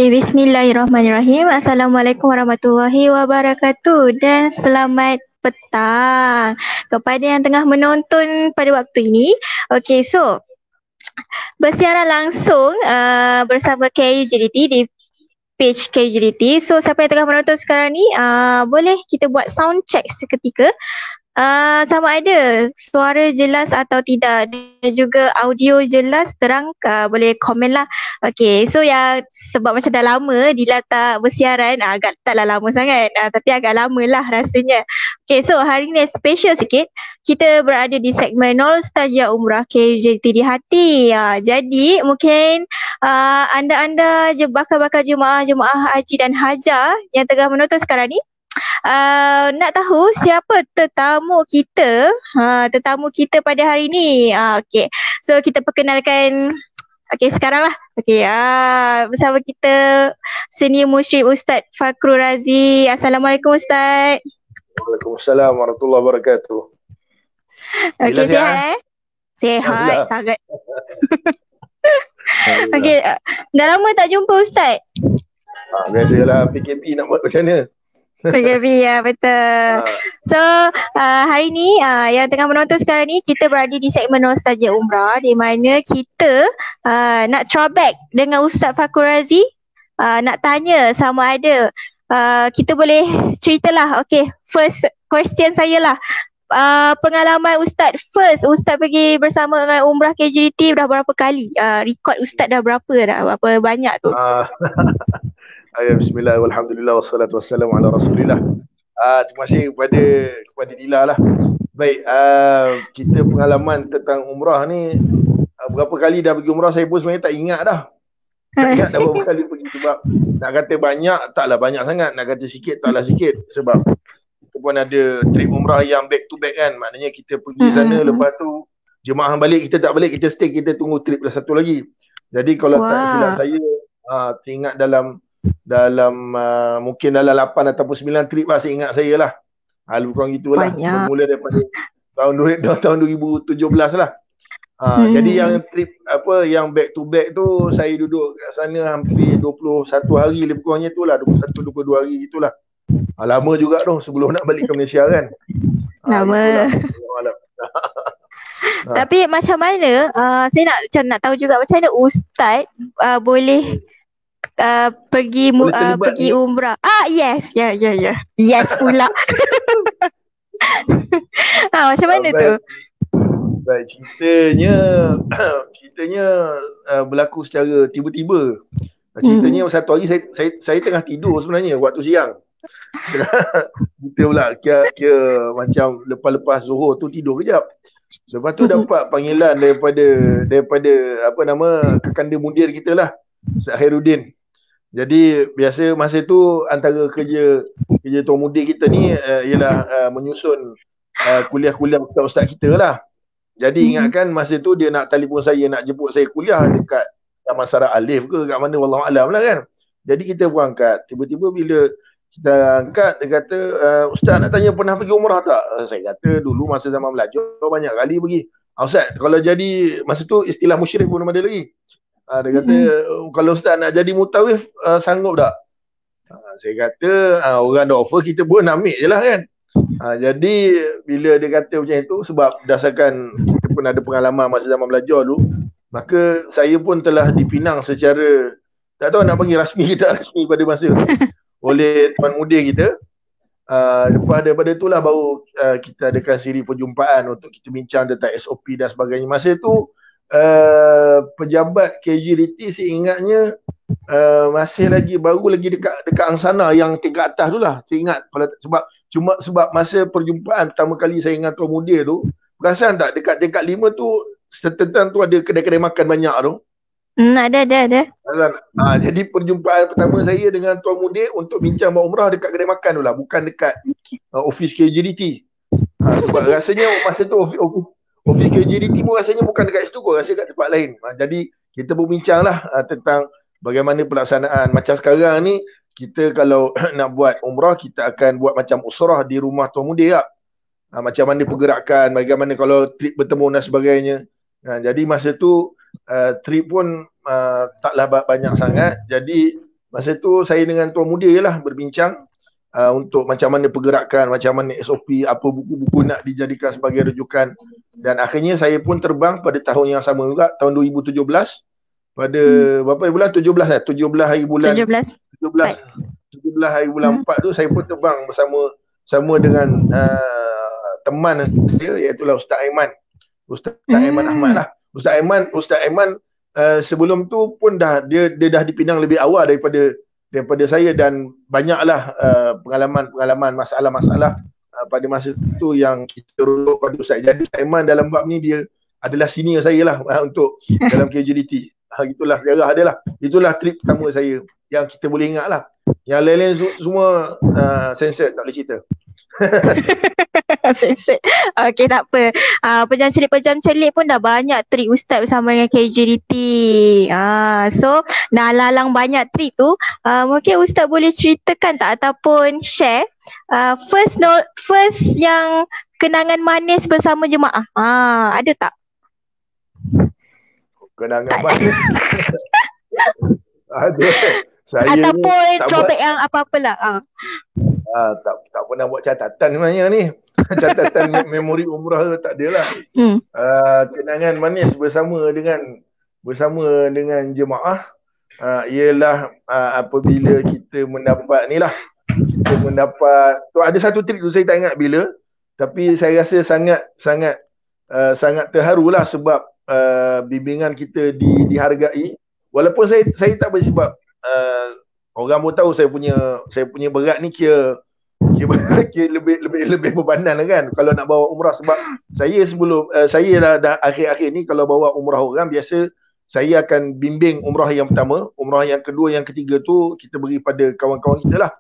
Okay, bismillahirrahmanirrahim. Assalamualaikum warahmatullahi wabarakatuh dan selamat petang kepada yang tengah menonton pada waktu ini. Okay, so bersiaran langsung bersama KUJDT di page KUJDT. So siapa yang tengah menonton sekarang ni boleh kita buat sound check seketika. Sama ada suara jelas atau tidak dan juga audio jelas terang, boleh komen lah. Okay, so ya sebab macam dah lama Dila tak bersiaran, agak taklah lama sangat, tapi agak lama lah rasanya. Okay, so hari ni special sikit, kita berada di segmen Nostalgia Umrah KUJT di hati. Jadi mungkin anda-anda bakal jemaah-jemaah haji dan hajah yang tengah menonton sekarang ni nak tahu siapa tetamu kita pada hari ni. Okay, so kita perkenalkan. Okay, sekarang lah. Okay, bersama kita Senior Musyrif Ustaz Fakrul Razi. Assalamualaikum Ustaz. Waalaikumsalam warahmatullahi wabarakatuh. Okay, sihat? Sihat sangat. Okay, dah lama tak jumpa Ustaz? Biasalah, PKP nak buat macam mana? PKP, ya betul. So hari ni yang tengah menonton sekarang ni, kita berada di segmen Nostalgia Umrah di mana kita nak throwback dengan Ustaz Fakrul Razi. Nak tanya sama ada kita boleh ceritalah. Okay, first question saya lah, pengalaman Ustaz pergi bersama dengan Umrah KJDT dah berapa kali? Rekod Ustaz dah berapa berapa banyak tu? Bismillah, walhamdulillah, wassalatu wassalamu ala rasulillah. Terima kasih kepada Dila lah. Baik, kita pengalaman tentang umrah ni, berapa kali dah pergi umrah saya pun sebenarnya tak ingat dah. Tak ingat dah berapa kali pergi, sebab nak kata banyak, taklah banyak sangat. Nak kata sikit, taklah sikit. Sebab kita pun ada trip umrah yang back to back kan. Maknanya kita pergi sana, lepas tu jemaah balik, kita tak balik, kita stay, kita tunggu trip satu lagi. Jadi kalau tak silap saya, teringat dalam mungkin dalam 8 ataupun 9 trip lah, saya ingat saya lah. Lebih kurang gitulah. Bermula daripada tahun 2017 lah. Jadi yang trip yang back to back tu, saya duduk kat sana hampir 21 hari lebih kurangnya tu lah, 21-22 hari gitulah. Lama juga tu sebelum nak balik ke Malaysia kan. Lama. Tapi macam mana, saya nak tahu juga macam mana Ustaz boleh pergi umrah. Yes. Yes pula. Macam mana tu? Baik, ceritanya berlaku secara tiba-tiba. Ceritanya satu hari saya tengah tidur sebenarnya waktu siang. Kita pula kira macam lepas Zuhur tu tidur kejap. Lepas tu dapat panggilan daripada apa nama kekanda mudir kita lah, Ustaz Khairuddin. Jadi biasa masa tu antara kerja tuan mudir kita ni ialah menyusun kuliah-kuliah ustaz kita lah. Jadi ingatkan masa tu dia nak telefon saya, nak jemput saya kuliah dekat Taman Sarah Alif ke kat mana, wallahu alam lah kan. Jadi kita pun angkat. Tiba-tiba bila kita angkat, dia kata, Ustaz nak tanya pernah pergi umrah tak? Saya kata dulu masa zaman belajar banyak kali pergi. Ustaz, kalau jadi masa tu istilah musyrik pun ada lagi. Dia kata, kalau Ustaz nak jadi mutawif, sanggup tak? Saya kata, orang dah offer, kita pun ambil je lah kan. Jadi, bila dia kata macam itu, sebab berdasarkan kita pun ada pengalaman masa zaman belajar dulu, maka saya pun telah dipinang secara, tak tahu nak panggil rasmi ke tak rasmi pada masa tu, oleh tuan mudir kita. Lepas daripada itulah baru kita adakan siri perjumpaan untuk kita bincang tentang SOP dan sebagainya. Masa tu, pejabat KJDT saya ingatnya masih lagi baru lagi dekat Angsana yang tingkat atas tu lah. Saya ingat sebab masa perjumpaan pertama kali saya dengan tuan mudir tu, perasan tak dekat tingkat 5 tu setentan tu ada kedai-kedai makan banyak tu. Ada. Jadi perjumpaan pertama saya dengan tuan mudir untuk bincang bahawa umrah dekat kedai makan tu lah, bukan dekat office KJDT. Sebab rasanya masa tu office KJDT pun rasanya bukan dekat situ kot, rasa kat tempat lain. Jadi kita berbincang lah tentang bagaimana pelaksanaan. Macam sekarang ni, kita kalau nak buat umrah, kita akan buat macam usrah di rumah tuan mudir tak? Macam mana pergerakan, bagaimana kalau trip bertemu dan sebagainya. Jadi masa tu trip pun taklah banyak sangat. Jadi Masa tu saya dengan Tuan Muda je lah berbincang untuk macam mana pergerakan, macam mana SOP, apa buku-buku nak dijadikan sebagai rujukan. Dan akhirnya saya pun terbang pada tahun yang sama juga, tahun 2017. Pada berapa bulan? 17 lah. 17 hari bulan 17 17 17 hari bulan 4 tu saya pun terbang bersama dengan teman saya, iaitu Ustaz Aiman. Ustaz Aiman Ahmad lah. Ustaz Aiman sebelum tu pun dia dah dipinang lebih awal daripada saya, dan banyaklah pengalaman masalah-masalah pada masa tu yang kita rujuk pada Ustaz. Jadi Ustaz Aiman dalam bab ni dia adalah senior saya lah untuk dalam KJDT. Itulah sejarah dia lah. Itulah trip pertama saya yang kita boleh ingat lah. Yang lain-lain semua censored, tak boleh cerita. Okay, tak apa. Pejam celik pun dah banyak trip Ustaz bersama dengan KJDT. So nak lalang banyak trip tu, mungkin Ustaz boleh ceritakan tak ataupun share first yang kenangan manis bersama jemaah. Ada tak? Kenangan manis. Ada. Ataupun throwback yang apa-apalah. Tak pernah buat catatan sebenarnya ni. Catatan memori umrah tu tak adalah. Kenangan manis bersama dengan jemaah ialah apabila kita mendapat tu ada satu trip tu saya tak ingat bila, tapi saya rasa sangat terharulah sebab bimbingan kita dihargai, walaupun saya tak bersebab orang pun tahu saya punya berat ni kira lebih berbadan kan kalau nak bawa umrah, sebab saya sebelum saya dah akhir-akhir ni kalau bawa umrah orang biasa saya akan bimbing umrah yang pertama, umrah yang kedua, yang ketiga tu kita beri pada kawan-kawan kita lah.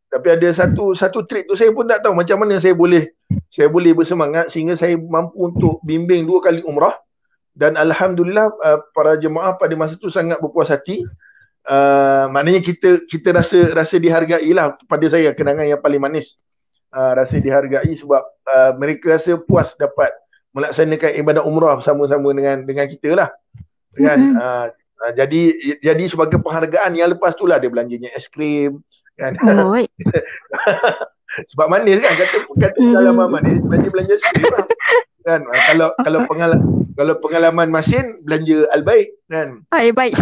Tapi ada satu trip tu saya pun tak tahu macam mana saya boleh bersemangat sehingga saya mampu untuk bimbing 2 kali umrah, dan alhamdulillah para jemaah pada masa tu sangat berpuas hati. Maknanya kita rasa dihargai lah. Pada saya kenangan yang paling manis, rasa dihargai sebab mereka rasa puas dapat melaksanakan ibadah umrah bersama-sama dengan kita lah kan. Jadi sebagai penghargaan yang lepas tu lah dia belanjanya aiskrim kan. Sebab manis kan, kata dalam manis belanja aiskrim lah kan. Kalau pengalaman masin belanja Al-Baik kan. Baik.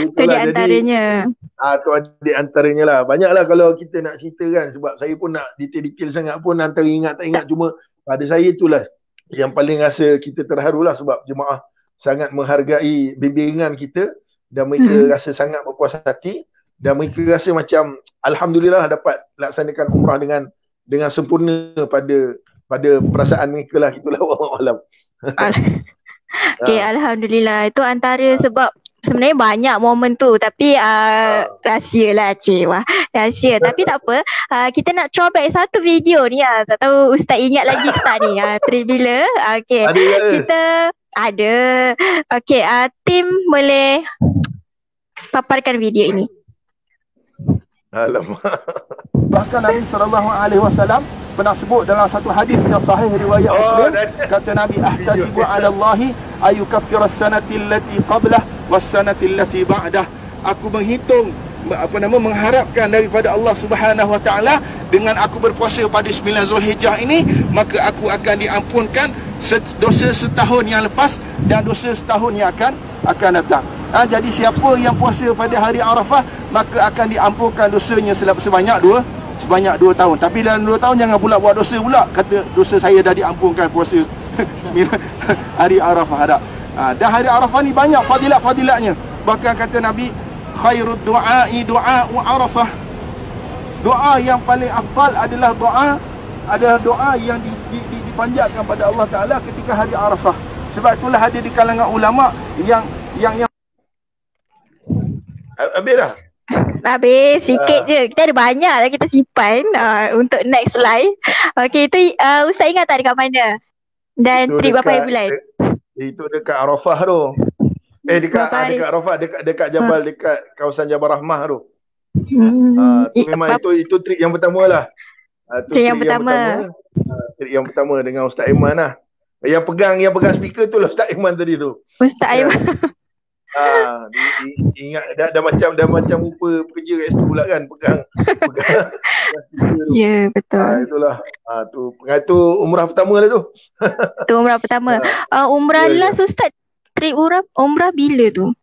Itu di antaranya. Itu di antaranya lah. Banyaklah kalau kita nak cerita kan, sebab saya pun nak detail-detail sangat pun antara ingat tak ingat. Cuma pada saya itulah yang paling rasa kita terharu lah, sebab jemaah sangat menghargai bimbingan kita dan mereka rasa sangat berpuas hati, dan mereka rasa macam alhamdulillah dapat laksanakan umrah dengan sempurna pada perasaan mereka lah. Itulah wallahu alam. Okay, alhamdulillah. Itu antara sebab sebenarnya banyak momen tu, tapi rahsia lah cik. Rahsia. Tapi tak apa, kita nak throwback satu video ni. Tak tahu Ustaz ingat lagi ke tak ni, trip bila. Okay, kita ada. Okay, tim boleh paparkan video ini. Alamak. Bahkan Nabi SAW pernah sebut dalam satu hadis yang sahih riwayat Muslim, kata Nabi, ahtasibu 'ala Allahi ayukaffira as-sanati allati qablah was-sanati allati ba'dah. Aku menghitung, mengharapkan daripada Allah Subhanahu wa taala dengan aku berpuasa pada 9 Zulhijjah ini, maka aku akan diampunkan dosa setahun yang lepas dan dosa setahun yang akan datang. Jadi siapa yang puasa pada hari Arafah, maka akan diampunkan dosanya sebanyak 2 tahun. Tapi dalam 2 tahun jangan pula buat dosa pula, kata dosa saya dah diampunkan puasa hari Arafah. Dan hari Arafah ni banyak fadilat-fadilatnya. Bahkan kata Nabi, khairud du'ai du'a'u Arafah. Doa yang paling afdal adalah doa yang dipanjatkan pada Allah Ta'ala ketika hari Arafah. Sebab itulah ada di kalangan ulama yang habis dah. Habis sikit je. Kita ada banyak lah kita simpan untuk next live. Okay, itu Ustaz ingat tak dekat mana? Dan itu trip berapa hari bulan? Itu dekat Arafah tu. Dekat Arafah, dekat Jabal, dekat kawasan Jabal Rahmah tu. Memang itu trip yang pertama lah. Trip yang pertama. Trip yang pertama dengan Ustaz Aiman lah. Yang pegang speaker tu lah Ustaz Aiman tadi tu. Ustaz Aiman. Ingat dah macam rupa pekerja kat situ pula kan, pegang Ya, betul. itulah. Tu umrah pertama lah tu. Tu umrah pertama. Umrah last Ustaz, trip umrah bila tu?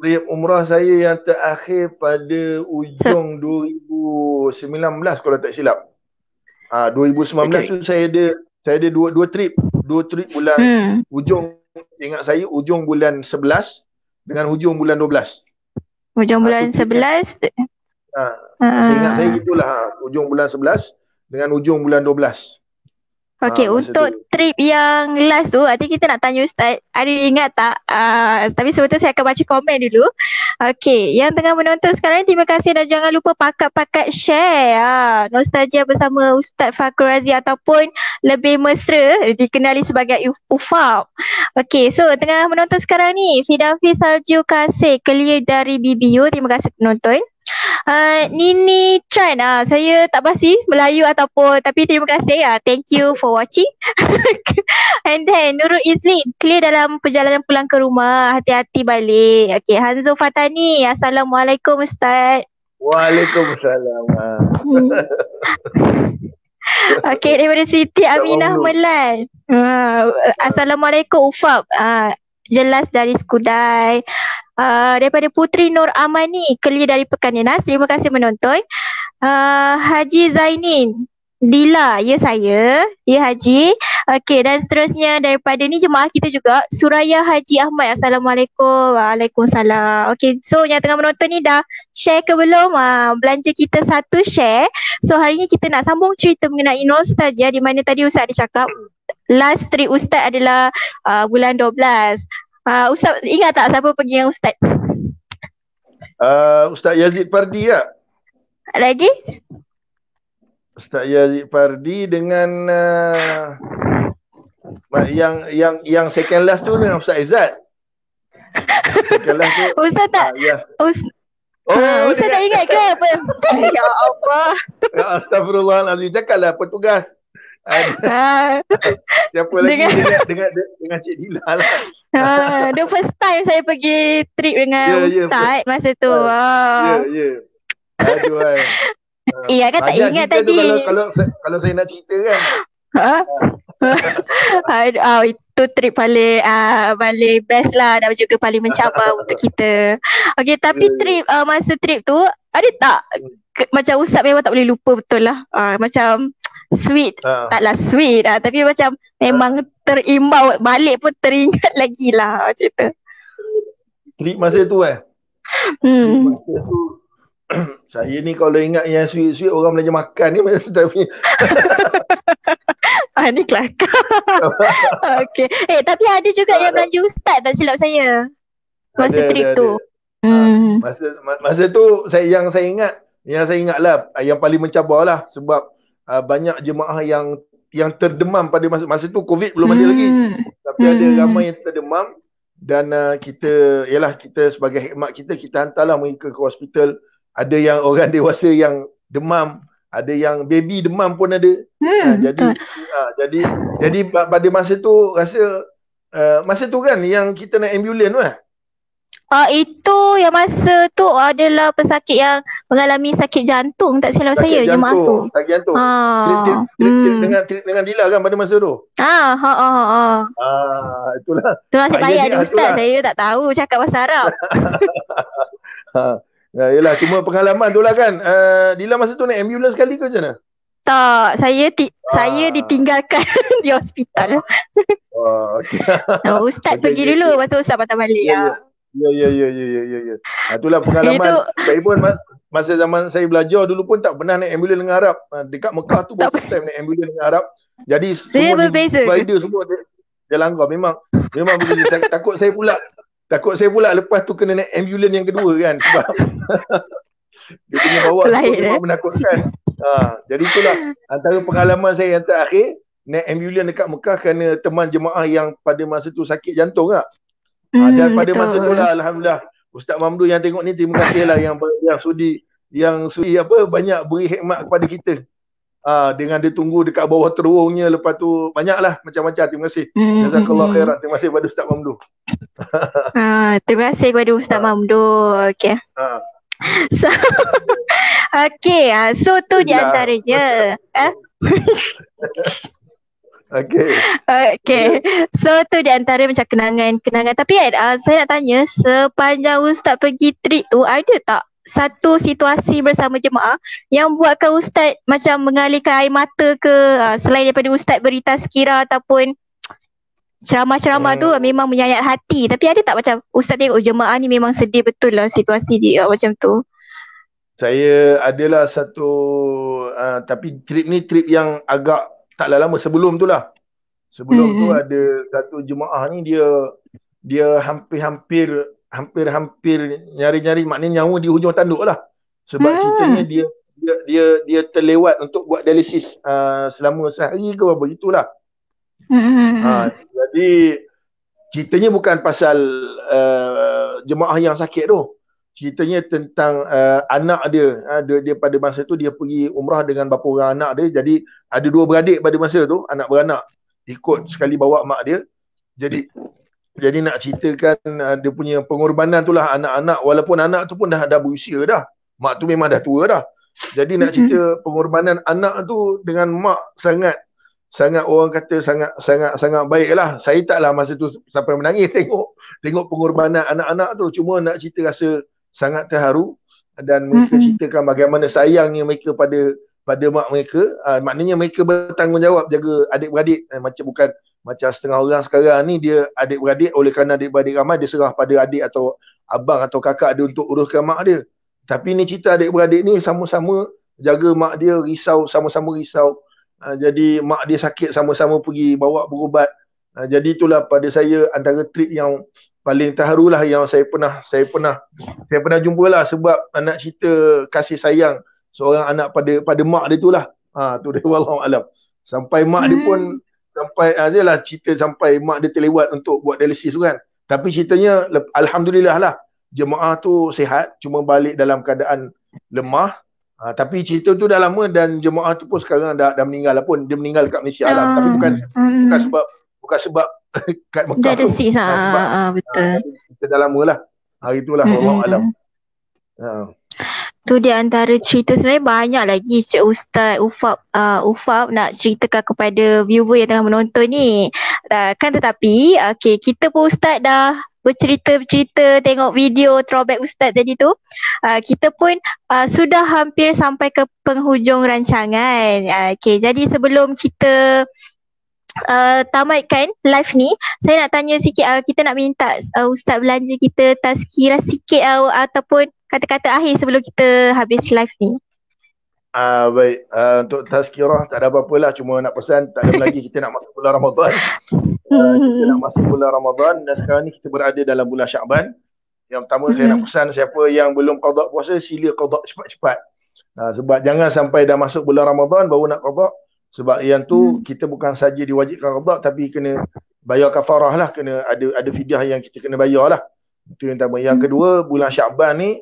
Trip umrah saya yang terakhir pada ujung 2019 kalau tak silap. 2019 tu saya ada dua trip bulan ujung, ingat saya ujung bulan 11 dengan hujung bulan 12. Hujung bulan 11. Saya ingat saya gitulah, ujung bulan 11 dengan ujung bulan 12. Okey, untuk trip yang last tu, nanti kita nak tanya Ustaz, ada ingat tak? Tapi sebelum tu saya akan baca komen dulu. Okey, yang tengah menonton sekarang, terima kasih dan jangan lupa pakat-pakat share nostalgia bersama Ustaz Fakrul Razi ataupun lebih mesra dikenali sebagai Ufab. Okey, so tengah menonton sekarang ni, Fidafi Salju Kasih, clear dari BBU. Terima kasih penonton. Nini Tran, saya tak pasti Melayu ataupun, tapi terima kasih, thank you for watching. And then Nurul Izlin, clear dalam perjalanan pulang ke rumah, hati-hati balik. Okay, Hanzo Fatani, Assalamualaikum Ustaz. Waalaikumsalam. Okay, daripada Siti Aminah Melan, Assalamualaikum Ufab, jelas dari Skudai. Daripada Putri Nur Amani, clear dari Pekan Dinas. Terima kasih menonton. Haji Zainin, Dila, ya saya, ya Haji. Okey, dan seterusnya daripada ni jemaah kita juga, Suraya Haji Ahmad. Assalamualaikum. Waalaikumsalam. Okey, so yang tengah menonton ni dah share ke belum? Belanja kita satu share. So hari ni kita nak sambung cerita mengenai nostalgia, di mana tadi Ustaz ada cakap last trip Ustaz adalah bulan 12. Ustaz ingat tak siapa pergi dengan Ustaz? Ustaz Yazid Pardi tak? Lagi? Ustaz Yazid Pardi dengan yang second last tu dengan Ustaz Izzat. Second last tu. Ustaz tak? Ya. Ustaz tak ingat ke apa? Ya Allah. Astagfirullahaladzim. Cakaplah petugas. Siapa lagi dengan Cik Dila lah. The first time saya pergi trip dengan Ustaz masa tu. Ya. Aduh. Iya kan tak ingat tadi. Kalau saya nak cerita kan. Itu trip paling best lah, dan juga paling mencabar untuk kita. Okey, tapi trip masa trip tu ada tak macam Ustaz memang tak boleh lupa betul lah. Macam sweet, taklah sweet tapi macam memang terimbau, balik pun teringat lagi lah macam tu. Trip masa tu masa tu saya ni kalau ingat yang sweet-sweet orang belanja makan ni tapi ni kelakar. Okey. Tapi ada juga yang belanja Ustaz, tak silap saya. Masa trip tu. Masa tu yang saya ingat lah, yang paling mencabar lah, sebab banyak jemaah yang terdemam pada masa tu. Covid belum ada lagi, tapi ada ramai yang terdemam. Dan kita sebagai hikmat kita hantarlah mereka ke hospital. Ada yang orang dewasa yang demam, ada yang baby demam pun ada. Jadi pada masa tu rasa masa tu kan yang kita naik ambulan tu itu yang masa tu adalah pesakit yang mengalami sakit jantung, tak silap saya, jemaah tu. Sakit jantung. Dengan Dila kan pada masa tu. Itulah. Tu nasib baik ada Ustaz, saya tak tahu cakap bahasa Arab. Yelah, cuma pengalaman tu lah kan. Dila masa tu naik ambulans sekali ke macam mana? Tak, saya ditinggalkan di hospital. Okay. Ustaz pergi dulu, lepas tu Ustaz patah balik. Ya. Itulah pengalaman. Saya pun masa zaman saya belajar dulu pun tak pernah naik ambulans dengan Arab. Dekat Mekah tu first time naik ambulans dengan Arab. Jadi semua rider semua dia langgar. Memang begitu. Takut saya pula lepas tu kena naik ambulans yang kedua kan, sebab dia punya bawa memang menakutkan. Jadi itulah antara pengalaman saya yang terakhir naik ambulans dekat Mekah kerana teman jemaah yang pada masa tu sakit jantung dan pada masa tu lah alhamdulillah Ustaz Mamdu yang tengok ni, terima kasih lah yang sudi banyak beri hikmat kepada kita. dengan dia tunggu dekat bawah terowongnya, lepas tu banyaklah macam-macam. Terima kasih. Jazakallah khairan. Terima kasih kepada Ustaz Mamdu. Terima kasih kepada Ustaz Mamdu. Okay. So, okay, so tu di antaranya. Okay. So tu di antara macam kenangan. Tapi saya nak tanya, sepanjang Ustaz pergi trip tu, ada tak satu situasi bersama jemaah yang buatkan Ustaz macam mengalirkan air mata ke, selain daripada Ustaz beri tazkirah ataupun ceramah-ceramah tu memang menyayat hati, tapi ada tak macam Ustaz tengok jemaah ni memang sedih betul lah situasi dia macam tu? Saya adalah satu tapi trip ni trip yang agak taklah lama, sebelum tu lah. Sebelum tu ada satu jemaah ni dia hampir nyari-nyari, maknanya nyawa di hujung tanduk lah. Sebab ceritanya dia terlewat untuk buat dialisis selama sehari ke apa gitulah. Jadi ceritanya bukan pasal jemaah yang sakit tu. Ceritanya tentang anak dia. Dia pada masa tu dia pergi umrah dengan bapa orang anak dia. Jadi ada dua beradik pada masa tu, anak beranak. Ikut sekali bawa mak dia. Jadi nak ceritakan dia punya pengorbanan tu lah anak-anak, walaupun anak tu pun dah berusia dah. Mak tu memang dah tua dah. Jadi nak cerita pengorbanan anak tu dengan mak sangat orang kata sangat baik lah. Saya taklah masa tu sampai menangis tengok pengorbanan anak-anak tu. Cuma nak cerita rasa sangat terharu, dan mereka ceritakan bagaimana sayangnya mereka pada mak mereka. Maknanya mereka bertanggungjawab jaga adik-beradik, macam bukan macam setengah orang sekarang ni dia adik-beradik, oleh kerana adik-beradik ramai dia serah pada adik atau abang atau kakak dia untuk uruskan mak dia. Tapi ni cerita adik-beradik ni sama-sama jaga mak dia, sama-sama risau. Jadi mak dia sakit, sama-sama pergi bawa berubat. Jadi itulah pada saya antara trip yang paling terharu lah yang saya pernah jumpa lah. Sebab anak cerita kasih sayang seorang anak pada mak dia tu lah. Tu dia, wallahualam. Sampai mak dia pun dia lah cerita sampai mak dia terlewat untuk buat dialisis tu kan. Tapi ceritanya alhamdulillah lah jemaah tu sihat, cuma balik dalam keadaan lemah. Tapi cerita tu dah lama dan jemaah tu pun sekarang dah meninggal lah pun. Dia meninggal kat Malaysia lah. Tapi bukan sebab kat Mekah tu. Betul. Kita dah lama lah. Itulah wallahualam. Tu di antara cerita, sebenarnya banyak lagi Cik Ustaz Ufab nak ceritakan kepada viewer yang tengah menonton ni. Kan tetapi kita pun Ustaz dah bercerita tengok video throwback Ustaz tadi tu. Kita pun sudah hampir sampai ke penghujung rancangan. Jadi sebelum kita tamatkan live ni, saya nak tanya sikit, kita nak minta Ustaz belanja kita tazkirah sikit ataupun kata-kata akhir sebelum kita habis live ni. Baik, untuk tazkirah tak ada apa-apalah, cuma nak pesan tak ada lagi kita nak masuk bulan Ramadan. Kita nak masuk bulan Ramadan dan sekarang ni kita berada dalam bulan Syaban. Yang pertama saya nak pesan siapa yang belum qada puasa, sila qada cepat-cepat. Sebab jangan sampai dah masuk bulan Ramadan baru nak qada. Sebab yang tu kita bukan saja diwajibkan qada, tapi kena bayar kafarah lah, kena ada fidyah yang kita kena bayar lah. Itu yang pertama. Yang kedua, bulan Syaban ni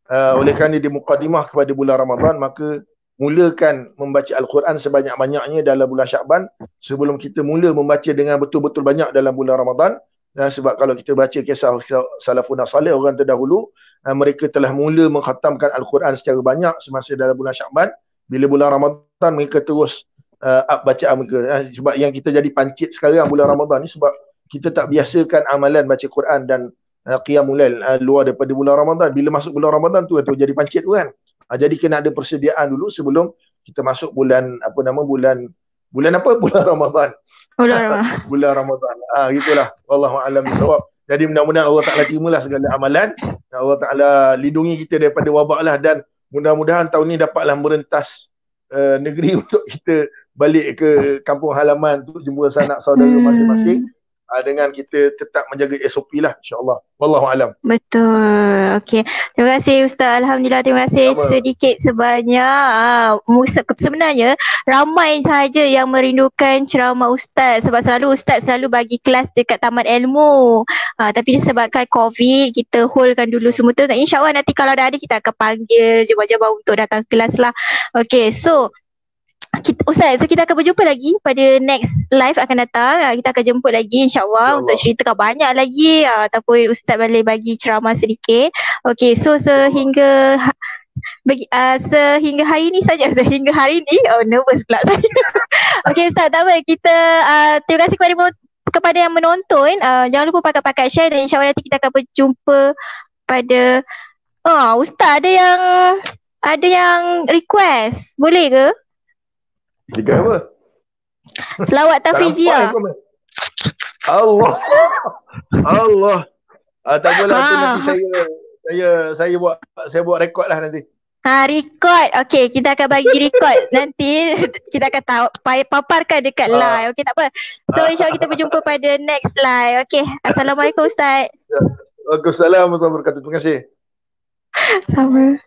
oleh kerana dia muqaddimah kepada bulan Ramadan, maka mulakan membaca Al-Quran sebanyak-banyaknya dalam bulan Syaban sebelum kita mula membaca dengan betul-betul banyak dalam bulan Ramadan. Sebab kalau kita baca kisah salafun salih, orang terdahulu, mereka telah mula mengkhatamkan Al-Quran secara banyak semasa dalam bulan Syaban. Bila bulan Ramadan mereka terus up bacaan mereka. Sebab yang kita jadi pancit sekarang bulan Ramadan ni sebab kita tak biasakan amalan baca Quran dan qiyamul lail luar daripada bulan Ramadan. Bila masuk bulan Ramadan tu jadi pancit tu kan. Jadi kena ada persediaan dulu sebelum kita masuk bulan Ramadan. Bulan Ramadan. Gitulah. Wallahu a'lam bissawab. Jadi mudah-mudahan Allah Taala terimalah segala amalan. Allah Taala lindungi kita daripada wabak lah, dan mudah-mudahan tahun ni dapatlah merentas negeri untuk kita balik ke kampung halaman untuk jumpa sanak saudara masing-masing. Dengan kita tetap menjaga SOP lah, insyaAllah. Wallahualam. Betul. Okey. Terima kasih Ustaz. Alhamdulillah, terima kasih sedikit sebanyak. Sebenarnya ramai sahaja yang merindukan ceramah Ustaz, sebab Ustaz selalu bagi kelas dekat Taman Ilmu. Tapi disebabkan COVID, kita holdkan dulu semua tu. InsyaAllah nanti kalau dah ada kita akan panggil jemaah-jemaah untuk datang kelas lah. Okey, so Ustaz, so kita akan berjumpa lagi pada next live akan datang. Kita akan jemput lagi insyaAllah untuk InsyaAllah. ceritakan banyak lagi ataupun Ustaz boleh bagi ceramah sedikit. Okay, so sehingga sehingga hari ni saja. Sehingga hari ni, nervous pula saya. Okay Ustaz, tak apa. Kita terima kasih kepada yang menonton. Jangan lupa pakai share dan insyaAllah nanti kita akan berjumpa pada Ustaz ada yang request. Boleh ke? Tiga apa? Selawat Tak nampak Tafrijiyah. komen. Allah. Allah. Tak apalah tu nanti saya buat rekod lah nanti. Record. Okay, kita akan bagi record. Nanti kita akan paparkan dekat live. Okay, tak apa. So insyaAllah kita berjumpa pada next live. Okay, Assalamualaikum Ustaz. Waalaikumsalam warahmatullahi wabarakatuh. Terima kasih. Sama.